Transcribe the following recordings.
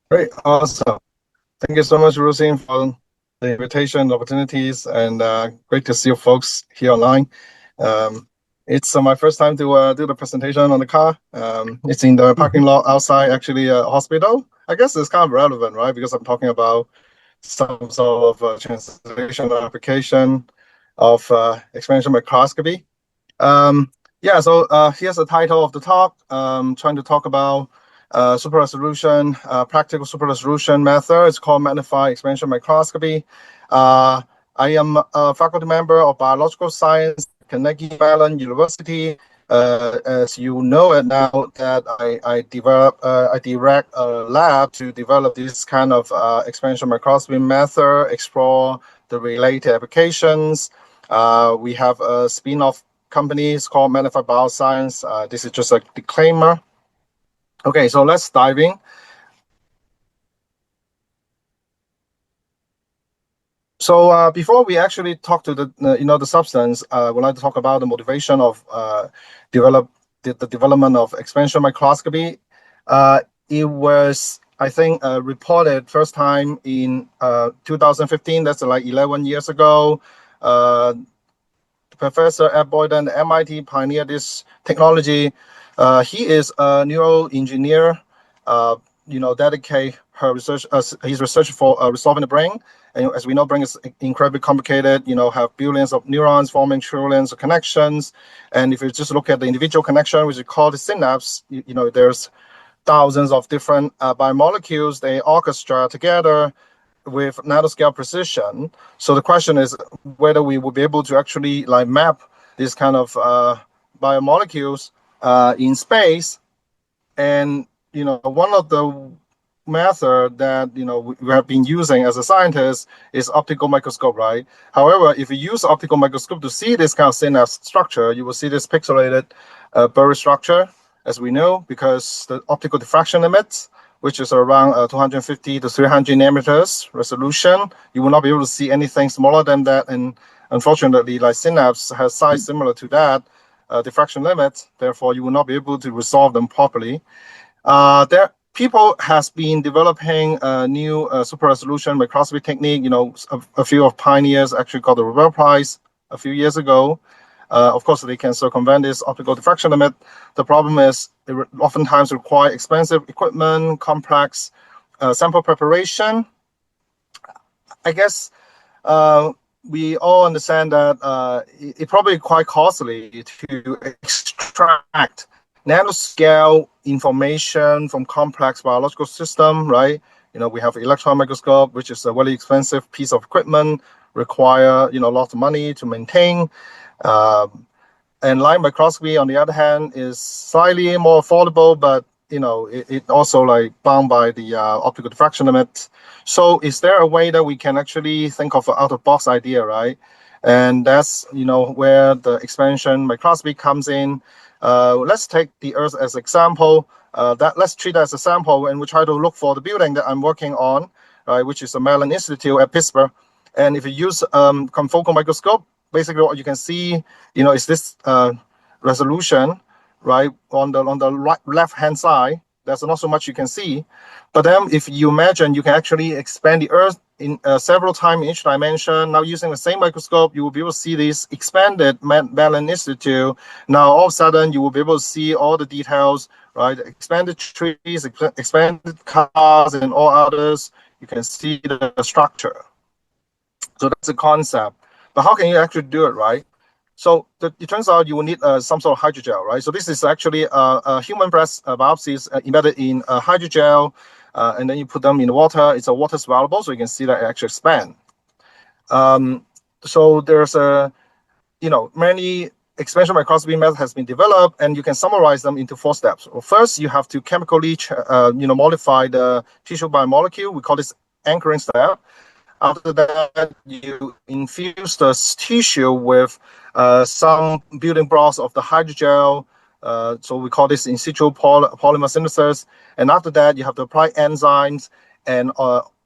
Great, awesome. Thank you so much, Rosin, for the invitation, opportunities, and great to see you folks here online. Um, it's my first time to do the presentation on the car. It's in the parking lot outside, actually, a hospital. I guess it's kind of relevant, right? Because I'm talking about some sort of translational application of expansion microscopy. Um, yeah, so here's the title of the talk. Trying to talk about super resolution, practical super resolution method. It's called Magnify expansion microscopy. I am a faculty member of biological science at Carnegie Mellon University. As you know it now, that I direct a lab to develop this kind of expansion microscopy method, explore the related applications. We have a spin-off company is called Magnify Bioscience. This is just a disclaimer. Okay, so let's dive in. So before we actually talk to the substance, we'd like to talk about the motivation of the development of expansion microscopy. It was, I think, reported first time in 2015. That's like 11 years ago. Professor Ed Boyden, MIT, pioneered this technology. He is a neural engineer. Dedicate his research for resolving the brain. And as we know, brain is incredibly complicated. Have billions of neurons forming trillions of connections. And if you just look at the individual connection, which is called the synapse, there's thousands of different biomolecules. They orchestra together with nanoscale precision. So the question is whether we will be able to actually map this kind of biomolecules in space. And one of the method that we have been using as a scientist is optical microscope, right? However, if you use optical microscope to see this kind of synapse structure, you will see this pixelated blurry structure, as we know, because the optical diffraction limits, which is around 250 to 300 nanometers resolution. You will not be able to see anything smaller than that. And unfortunately, synapse has size similar to that diffraction limit. Therefore, you will not be able to resolve them properly. People has been developing a new super resolution microscopy technique. A few of pioneers actually got the Nobel Prize a few years ago. Of course, they can circumvent this optical diffraction limit. The problem is it oftentimes require expensive equipment, complex sample preparation. I guess we all understand that it probably quite costly to extract nanoscale information from complex biological system, right? We have electron microscope, which is a really expensive piece of equipment, require lots of money to maintain. And light microscopy, on the other hand, is slightly more affordable, but it also bound by the optical diffraction limit. So is there a way that we can actually think of an out-of-box idea, right? And that's where the expansion microscopy comes in. Let's take the Earth as an example. Let's treat that as a sample, and we try to look for the building that I'm working on, right, which is the Mellon Institute at Pittsburgh. And if you use confocal microscope, basically what you can see, is this resolution, right, on the left hand side. There's not so much you can see, but then if you imagine you can actually expand the Earth in several times in each dimension. Now using the same microscope, you will be able to see this expanded Mellon Institute. Now all of a sudden you will be able to see all the details, right? Expanded trees, expanded cars, and all others. You can see the structure. So that's the concept. But how can you actually do it, right? So it turns out you will need some sort of hydrogel, right? So this is actually a human breast biopsies embedded in a hydrogel, and then you put them in the water. It's a water soluble, so you can see that it actually expand. So there's many expansion microscopy methods has been developed, and you can summarize them into 4 steps. Well, first, you have to chemically modify the tissue biomolecule. We call this anchoring step. After that, you infuse the tissue with some building blocks of the hydrogel. So we call this in situ polymer synthesis. And after that, you have to apply enzymes and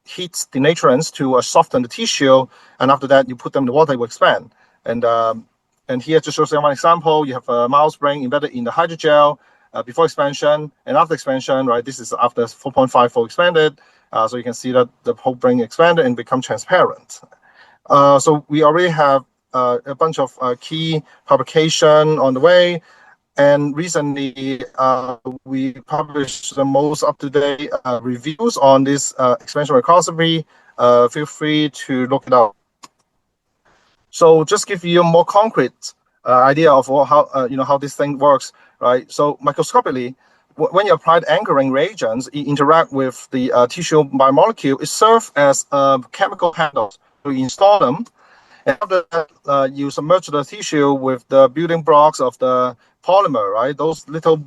heat denaturants to soften the tissue. And after that, you put them in the water, it will expand. And here, to show you one example, you have a mouse brain embedded in the hydrogel. before expansion and after expansion, right? This is after 4.5-fold expanded. So you can see that the whole brain expanded and become transparent. So we already have a bunch of key publication on the way. And recently, we published the most up-to-date reviews on this expansion microscopy. Feel free to look it up. So just give you a more concrete idea of how this thing works, right? So microscopically, when you apply anchoring reagents, it interact with the tissue biomolecule. It serves as chemical handles to install them. And after that, you submerge the tissue with the building blocks of the polymer, right? Those little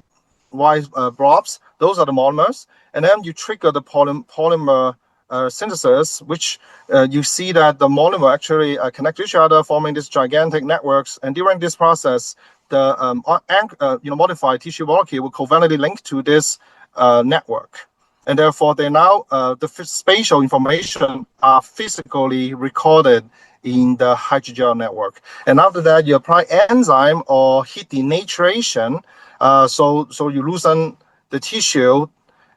white blobs, those are the monomers. And then you trigger the polymer synthesis, which you see that the monomer actually connect to each other, forming these gigantic networks. And during this process, the modified tissue molecule will covalently link to this network. And therefore, they now the spatial information are physically recorded in the hydrogel network. And after that, you apply enzyme or heat denaturation. So you loosen the tissue.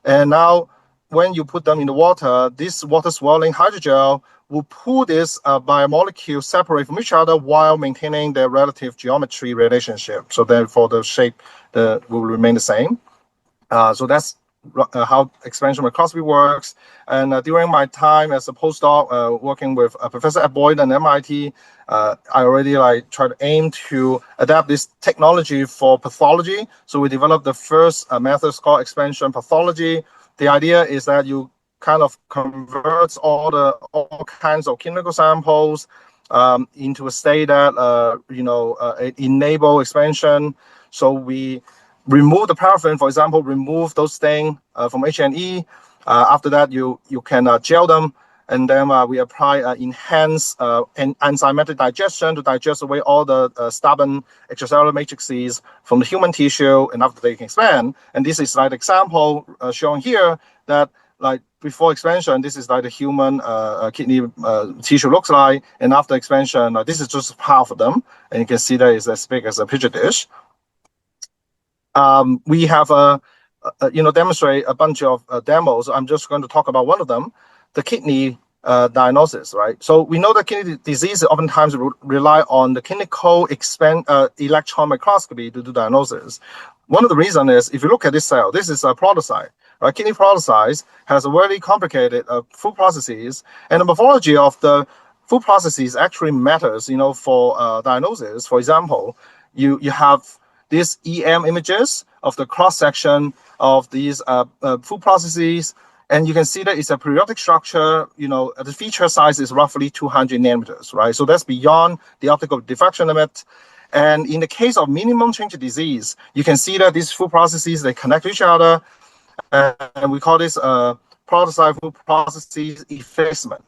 And now when you put them in the water, this water swirling hydrogel will pull this biomolecule separate from each other while maintaining their relative geometry relationship. So therefore, the shape will remain the same. So that's how expansion microscopy works. And during my time as a postdoc working with Professor Ed Boyd and MIT, I already try to aim to adapt this technology for pathology. So we developed the first method called expansion pathology. The idea is that you kind of convert all kinds of clinical samples into a state that enable expansion. So we remove the paraffin, for example, remove those things from H&E. After that, you can gel them, and then we apply enhanced enzymatic digestion to digest away all the stubborn extracellular matrices from the human tissue, and after that you can expand. And this is like the example shown here that before expansion, this is like the human kidney tissue looks like, and after expansion, this is just half of them, and you can see that it's as big as a petri dish. We have demonstrate a bunch of demos. I'm just going to talk about one of them, the kidney diagnosis, right? So we know that kidney disease oftentimes rely on the clinical electron microscopy to do diagnosis. One of the reasons is, if you look at this cell, this is a podocyte, right? Kidney podocytes has a very complicated food processes, and the morphology of the food processes actually matters, for diagnosis. For example, you have these EM images of the cross-section of these food processes, and you can see that it's a periodic structure. The feature size is roughly 200 nanometers, right? So that's beyond the optical diffraction limit. And in the case of minimum change disease, you can see that these food processes, they connect to each other, and we call this podocyte food processes effacement.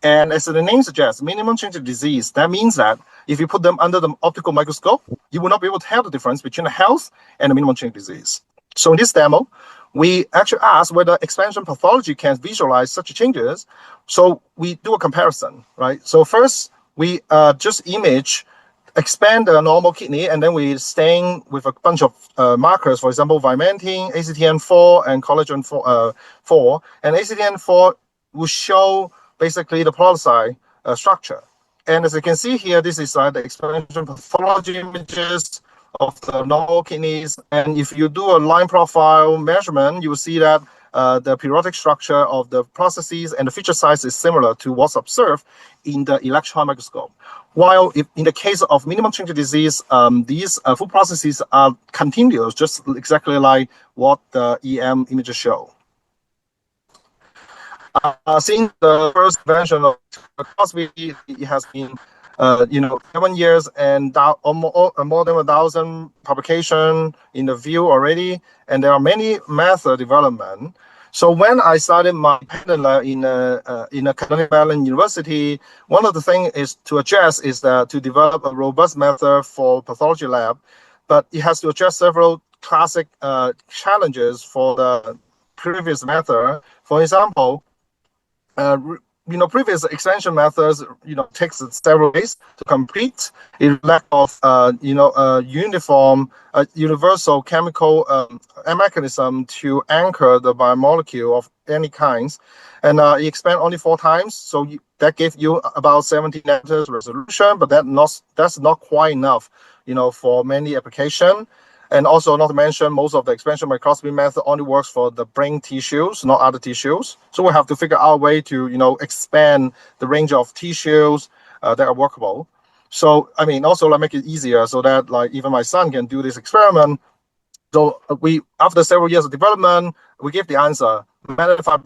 And as the name suggests, minimum change of disease, that means that if you put them under the optical microscope, you will not be able to tell the difference between the health and the minimum change of disease. So in this demo, we actually asked whether expansion pathology can visualize such changes. So we do a comparison, right? So first, we just expand the normal kidney, and then we stain with a bunch of markers, for example, vimentin, ACTN4, and collagen 4. And ACTN4 will show basically the podocyte structure. And as you can see here, this is the expansion pathology images of the normal kidneys. And if you do a line profile measurement, you will see that the periodic structure of the processes and the feature size is similar to what's observed in the electron microscope. While in the case of minimum change disease, these food processes are continuous, just exactly like what the EM images show. Since the first version of microscopy, it has been 7 years and more than 1,000 publications in the field already, and there are many method development. So when I started my patent lab in Carnegie Mellon University, one of the things is to develop a robust method for pathology lab, but it has to address several classic challenges for the previous method. For example, previous expansion methods, takes several days to complete. It lack of, uniform, universal chemical mechanism to anchor the biomolecule of any kinds. And it expand only 4 times, so that gave you about 70 nanometers resolution, but that's not quite enough, for many application. And also, not to mention, most of the expansion microscopy method only works for the brain tissues, not other tissues. So we have to figure out a way to, expand the range of tissues that are workable. So, also make it easier so that even my son can do this experiment. So after several years of development, we give the answer: Magnify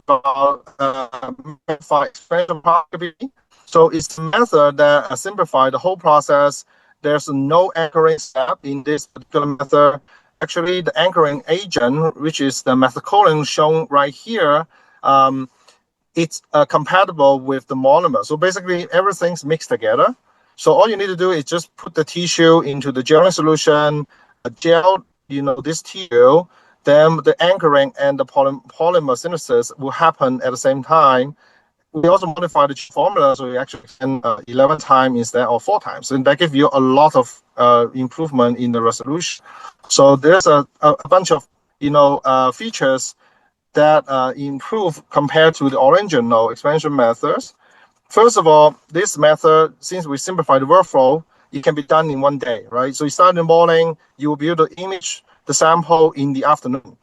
expansion microscopy. So it's a method that simplifies the whole process. There's no anchoring step in this particular method. Actually, the anchoring agent, which is the methacholine shown right here, it's compatible with the monomer. So basically, everything's mixed together. So all you need to do is just put the tissue into the gelling solution, gel, this tissue, then the anchoring and the polymer synthesis will happen at the same time. We also modify the formula, so we actually can 11 times instead of 4 times, and that gives you a lot of improvement in the resolution. So there's a bunch of features that improve compared to the original expansion methods. First of all, this method, since we simplify the workflow, it can be done in 1 day, right? So you start in the morning, you will be able to image the sample in the afternoon.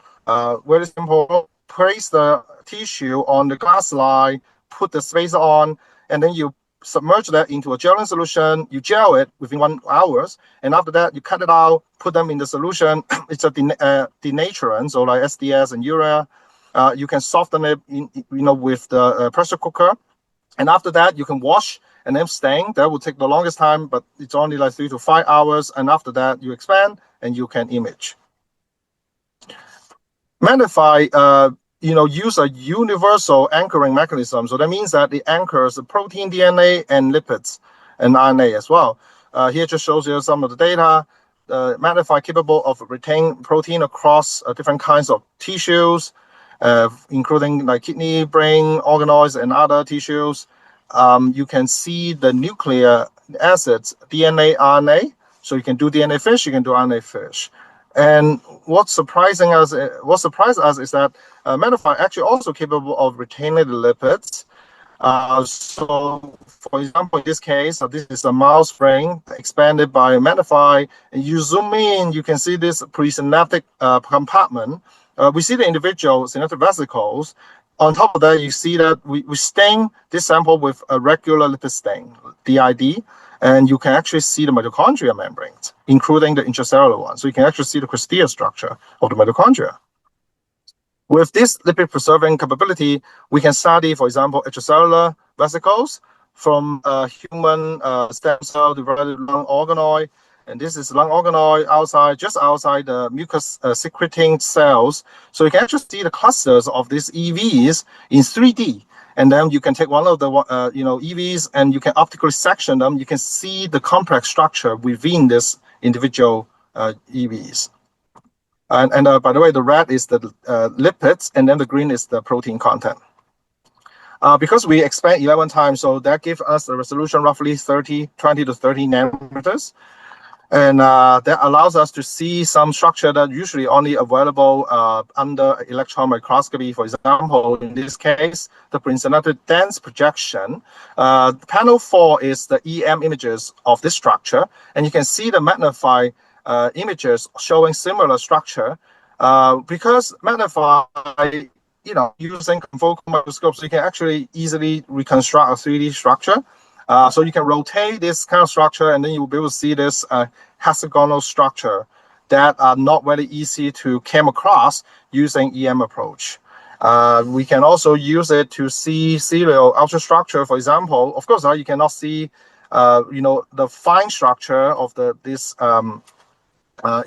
Very simple. Place the tissue on the glass slide, put the spacer on, and then you submerge that into a gelling solution. You gel it within 1 hour, and after that, you cut it out, put them in the solution. It's a denaturant, so like SDS and urea. You can soften it, with the pressure cooker, and after that, you can wash and then stain. That will take the longest time, but it's only like 3 to 5 hours. And after that, you expand and you can image. Magnify, use a universal anchoring mechanism. So that means that it anchors the protein, DNA, and lipids, and RNA as well. Here just shows you some of the data. Magnify capable of retain protein across different kinds of tissues, including like kidney, brain, organoids, and other tissues. You can see the nucleic acids, DNA, RNA. So you can do DNA fish, you can do RNA fish. And what surprised us is that Magnify actually also capable of retaining the lipids. So, for example, in this case, this is a mouse brain expanded by Magnify. And you zoom in, you can see this presynaptic compartment. We see the individual synaptic vesicles. On top of that, you see that we stain this sample with a regular lipid stain, DID, and you can actually see the mitochondria membranes, including the intracellular one. So you can actually see the crystal structure of the mitochondria. With this lipid preserving capability, we can study, for example, extracellular vesicles from human stem cell developed lung organoid. And this is lung organoid just outside the mucus secreting cells. So you can actually see the clusters of these EVs in 3D. And then you can take one of the EVs and you can optically section them. You can see the complex structure within this individual EVs. And by the way, the red is the lipids, and then the green is the protein content. Because we expand 11 times, so that gives us a resolution roughly 20 to 30 nanometers. And that allows us to see some structure that usually only available under electron microscopy. For example, in this case, the presynaptic dense projection. Panel 4 is the EM images of this structure. And you can see the Magnify images showing similar structure. Because Magnify, using confocal microscopes, you can actually easily reconstruct a 3D structure. So you can rotate this kind of structure, and then you will be able to see this hexagonal structure that are not very easy to come across using EM approach. We can also use it to see serial ultrastructure. For example, of course, you cannot see, the fine structure of this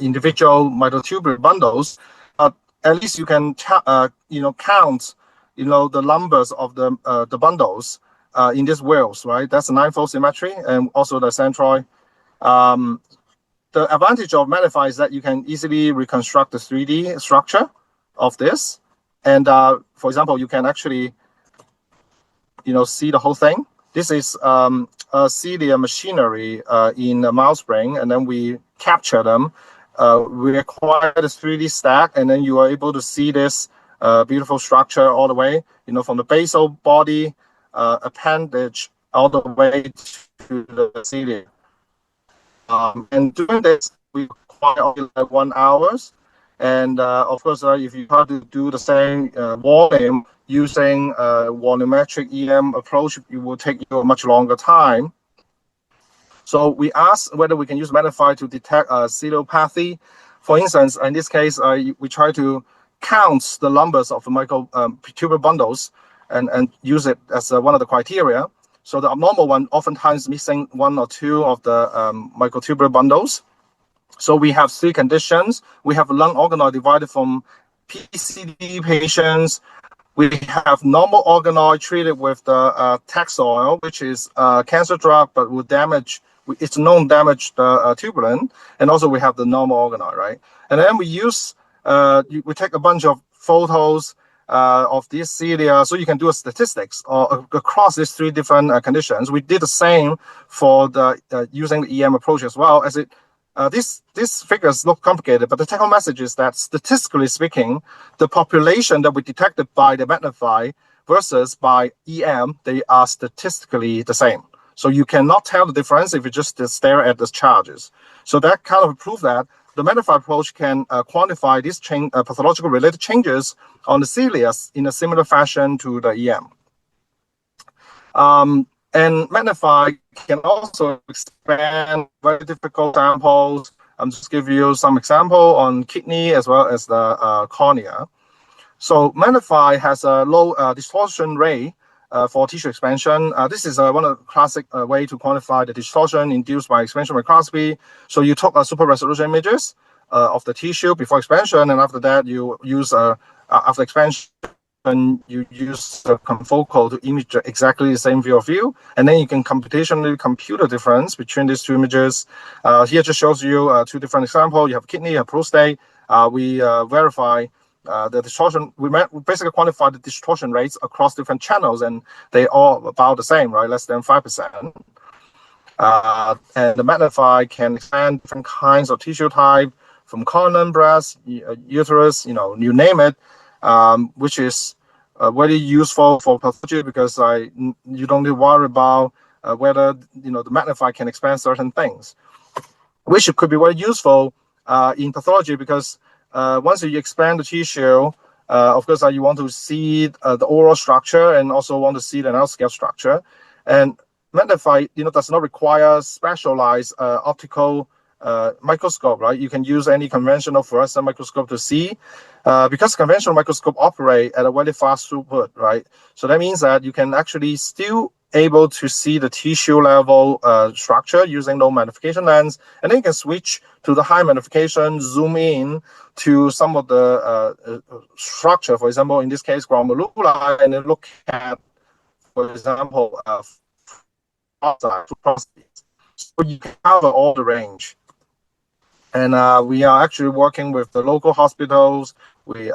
individual mitotubular bundles. At least you can, count, the numbers of the bundles. In these wheels, right? That's a 9-fold symmetry, and also the centroid. The advantage of Magnify is that you can easily reconstruct the 3D structure of this. And for example, you can actually see the whole thing. This is a cilia machinery in a mouse brain, and then we capture them. We acquire the 3D stack, and then you are able to see this beautiful structure all the way, from the basal body appendage all the way to the cilia. And doing this, we require only like 1 hour. And of course, if you try to do the same volume using volumetric EM approach, it will take you a much longer time. So we asked whether we can use Magnify to detect ciliopathy. For instance, in this case, we try to count the numbers of the microtubule bundles and use it as one of the criteria. So the abnormal one oftentimes missing 1 or 2 of the microtubule bundles. So we have 3 conditions. We have lung organoid divided from PCD patients. We have normal organoid treated with the Taxol, which is a cancer drug, but will damage, it's known damage the tubulin. And also we have the normal organoid, right? And then we use, we take a bunch of photos of these cilia, so you can do a statistics across these 3 different conditions. We did the same for the using the EM approach as well. As it these figures look complicated, but the take-home message is that statistically speaking, the population that we detected by the Magnify versus by EM, they are statistically the same. So you cannot tell the difference if you just stare at the charges. So that kind of proves that the Magnify approach can quantify these pathological related changes on the cilia in a similar fashion to the EM. And Magnify can also expand very difficult samples. I'm just give you some example on kidney as well as the cornea. So Magnify has a low distortion rate for tissue expansion. This is one of the classic way to quantify the distortion induced by expansion microscopy. So you took super resolution images of the tissue before expansion, and after that you use after expansion you use the confocal to image exactly the same field of view, and then you can computationally compute the difference between these 2 images. Here just shows you 2 different examples. You have kidney, you have prostate. We verify the distortion. We basically quantify the distortion rates across different channels, and they all about the same, right? Less than 5%. And the Magnify can expand different kinds of tissue type from colon, breast, uterus, you name it, which is very useful for pathology because you don't need to worry about whether the Magnify can expand certain things, which could be very useful in pathology because once you expand the tissue, of course, you want to see the oral structure and also want to see the nanoscale structure. And Magnify, does not require specialized optical microscope, right? You can use any conventional fluorescent microscope to see, because conventional microscope operate at a very fast throughput, right? So that means that you can actually still able to see the tissue level structure using low magnification lens, and then you can switch to the high magnification, zoom in to some of the structure, for example, in this case, glomeruli, and then look at, for example, prostate. So you can cover all the range. And we are actually working with the local hospitals. We,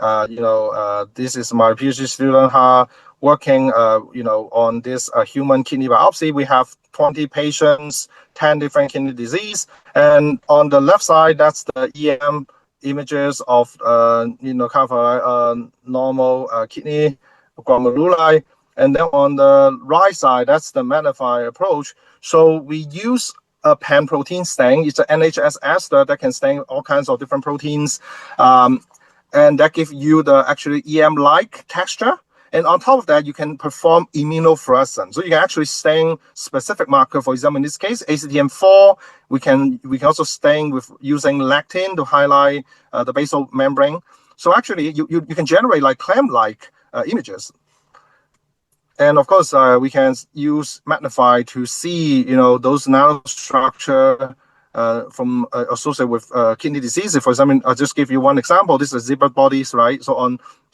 this is my PhD student working, on this human kidney biopsy. We have 20 patients, 10 different kidney disease. And on the left side, that's the EM images of, kind of normal kidney glomeruli. And then on the right side, that's the Magnify approach. So we use a pan-protein stain. It's an NHS ester that can stain all kinds of different proteins. And that gives you the actually EM-like texture. And on top of that, you can perform immunofluorescence. So you can actually stain specific marker. For example, in this case, ACTM4. We can also stain with using lectin to highlight the basal membrane. So actually, you can generate like clam-like images. And of course, we can use Magnify to see, those nanostructure from associated with kidney disease. For example, I'll just give you one example. This is zebra bodies, right? So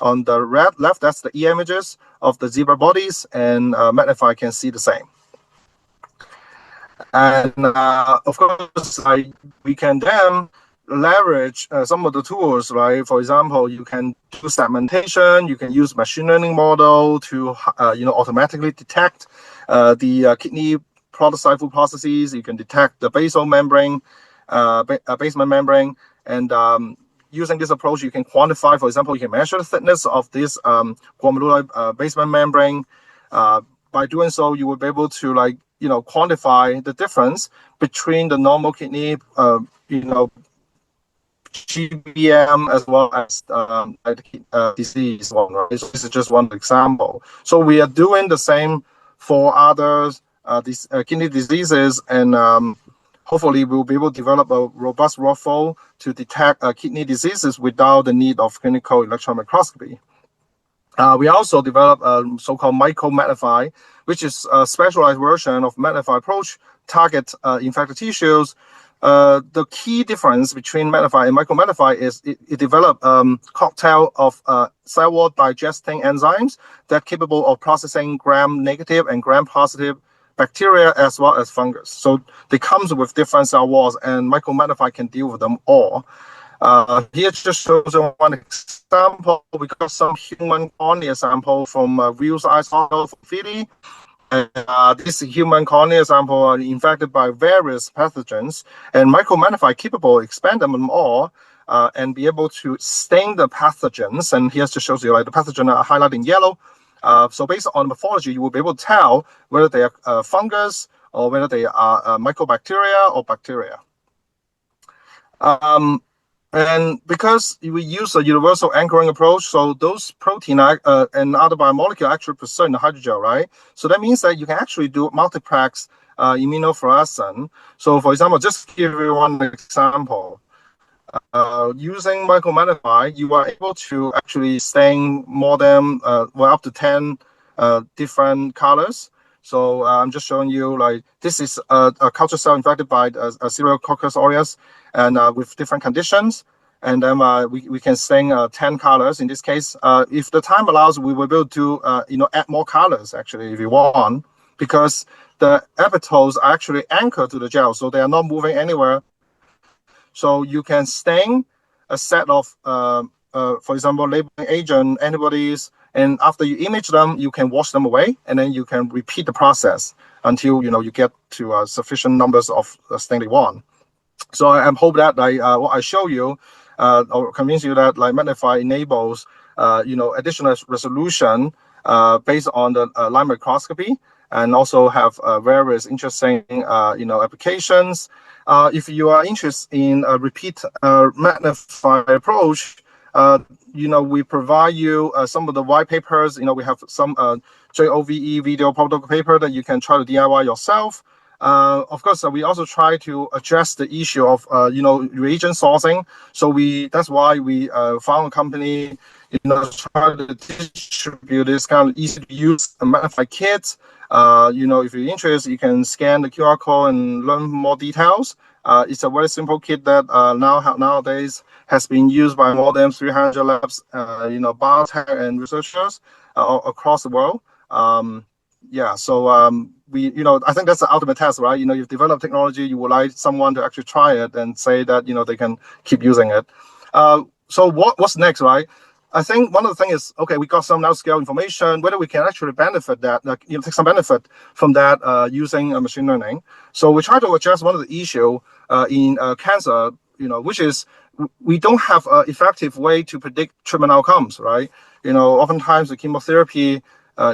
on the left, that's the E images of the zebra bodies, and Magnify can see the same. And of course, we can then leverage some of the tools, right? For example, you can do segmentation, you can use machine learning model to automatically detect the kidney protocycle processes. You can detect the basal membrane, basement membrane, and using this approach, you can quantify. For example, you can measure the thickness of this glomerular basement membrane. By doing so, you will be able to quantify the difference between the normal kidney, GBM as well as disease one, right? So this is just one example. So we are doing the same for other kidney diseases, and hopefully we'll be able to develop a robust workflow to detect kidney diseases without the need of clinical electron microscopy. We also developed a so-called Magnify, which is a specialized version of Magnify approach, target infected tissues. The key difference between Magnify and Magnify is it developed cocktail of cell wall digesting enzymes that are capable of processing gram-negative and gram-positive bacteria as well as fungus. So they comes with different cell walls, and Magnify can deal with them all. Here just shows one example. We got some human cornea sample from Wheels Eye Soil from Philly. This human cornea sample are infected by various pathogens, and Magnify capable of expand them all and be able to stain the pathogens. And here just shows you the pathogen are highlighted in yellow. So based on morphology, you will be able to tell whether they are fungus or whether they are mycobacteria or bacteria. And because we use a universal anchoring approach, so those protein and other biomolecule actually present in the hydrogel, right? So that means that you can actually do multiplex immunofluorescence. So for example, just give you one example. Using Magnify, you are able to actually stain more than up to 10 different colors. So I'm just showing you this is a culture cell infected by a Seriococcus aureus, and with different conditions. And then we can stain 10 colors in this case. If the time allows, we will be able to add more colors actually if you want, because the epitopes are actually anchored to the gel, so they are not moving anywhere. So you can stain a set of, for example, labeling agent antibodies, and after you image them, you can wash them away, and then you can repeat the process until you get to sufficient numbers of stain you want. So I hope that what I show you or convince you that Magnify enables additional resolution based on the line microscopy, and also have various interesting applications. If you are interested in a repeat Magnify approach, we provide you some of the white papers. We have some JOVE video protocol paper that you can try to DIY yourself. Of course, we also try to address the issue of reagent sourcing. So that's why we found a company try to distribute this kind of easy to use Magnify kits. If you're interested, you can scan the QR code and learn more details. It's a very simple kit that nowadays has been used by more than 300 labs, biotech and researchers across the world. So I think that's the ultimate test, right? You've developed technology, you would like someone to actually try it and say that they can keep using it. So what's next, right? I think one of the things is, okay, we got some large scale information, whether we can actually benefit that, take some benefit from that using machine learning. So we try to address one of the issue in cancer, which is we don't have an effective way to predict treatment outcomes, right? Oftentimes the chemotherapy,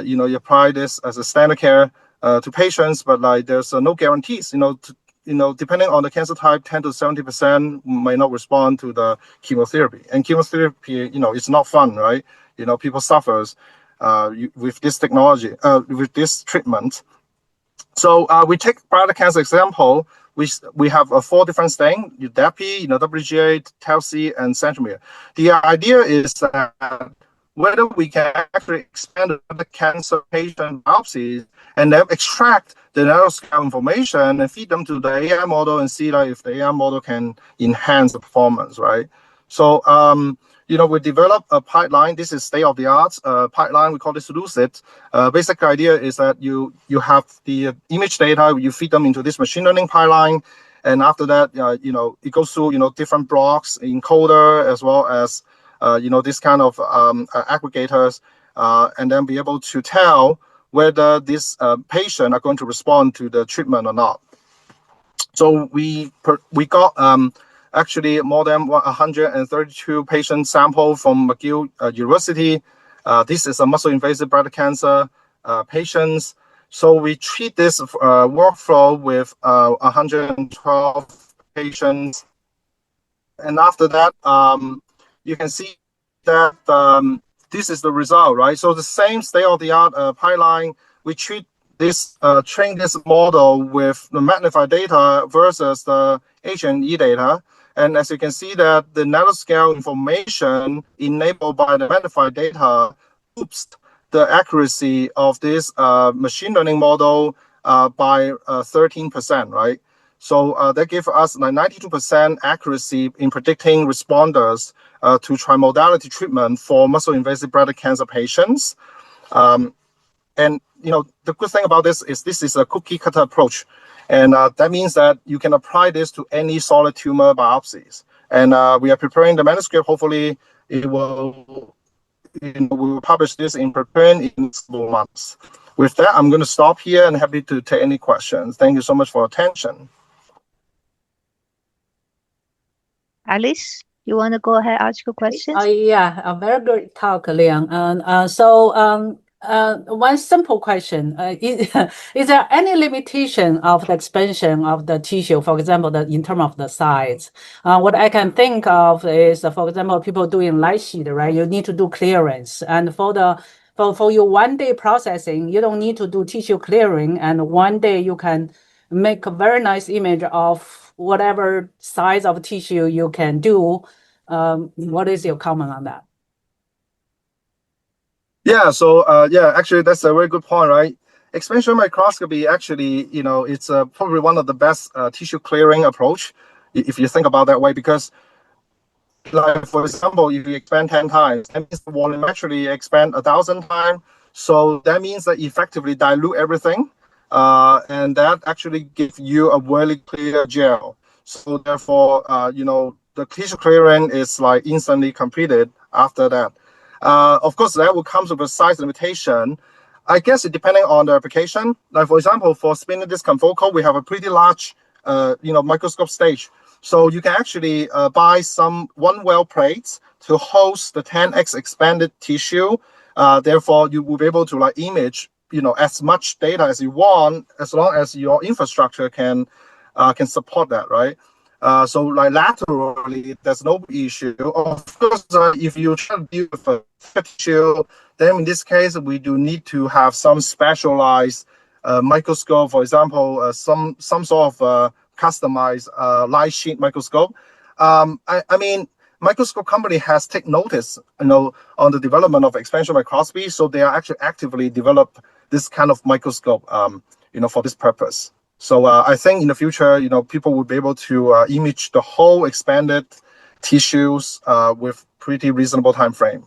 you apply this as a standard care to patients, but there's no guarantees, depending on the cancer type, 10 to 70% may not respond to the chemotherapy. And chemotherapy, it's not fun, right? People suffers with this technology, with this treatment. So we take bladder cancer example. We have 4 different stains: DAPI, WGA, TELC, and centromere. The idea is that whether we can actually expand the cancer patient biopsies and then extract the nanoscale information and feed them to the AI model and see if the AI model can enhance the performance, right? So, we develop a pipeline. This is state-of-the-art pipeline. We call this Lucid. Basic idea is that you have the image data, you feed them into this machine learning pipeline, And after that, it goes through, different blocks, encoder, as well as, this kind of aggregators, and then be able to tell whether this patient are going to respond to the treatment or not. So we got actually more than 132 patient sample from McGill University. This is a muscle-invasive bladder cancer patients. So we treat this workflow with 112 patients. And after that, you can see that this is the result, right? So the same state-of-the-art pipeline, we train this model with the Magnify data versus the H&E data. And as you can see that the nanoscale information enabled by the Magnify data boosts the accuracy of this machine learning model by 13%, right? So that gives us like 92% accuracy in predicting responders to trimodality treatment for muscle-invasive bladder cancer patients. And the good thing about this is a cookie cutter approach, and that means that you can apply this to any solid tumor biopsies. And we are preparing the manuscript. Hopefully, it will. We will publish this in preprint in several months. With that, I'm going to stop here and happy to take any questions. Thank you so much for attention. Alice, you want to go ahead and ask your question? Yeah, a very good talk, Liang. One simple question: is there any limitation of the expansion of the tissue? For example, in terms of the size. What I can think of is, for example, people doing light sheet, right? You need to do clearance, and for your 1 day processing, you don't need to do tissue clearing, and 1 day you can make a very nice image of whatever size of tissue you can do. What is your comment on that? Yeah, so actually that's a very good point, right? Expansion microscopy actually, it's probably one of the best tissue clearing approach, if you think about that way, because like for example, if you expand 10 times, that means the volume actually expand 1,000 times. So that means that effectively dilute everything, and that actually gives you a very clear gel. So therefore, the tissue clearing is like instantly completed after that. Of course, that will come with a size limitation. I guess it depending on the application. Like for example, for spinning disc confocal, we have a pretty large, microscope stage. So you can actually buy some 1 well plates to host the 10x expanded tissue. Therefore, you will be able to like image, as much data as you want, as long as your infrastructure can support that, right? So like laterally, there's no issue. Of course, if you try to deal with a tissue, then in this case, we do need to have some specialized microscope, for example, some sort of customized light sheet microscope. I mean, microscope company has taken notice, on the development of expansion microscopy, so they are actually actively develop this kind of microscope, for this purpose. So I think in the future, people will be able to image the whole expanded tissues with pretty reasonable time frame.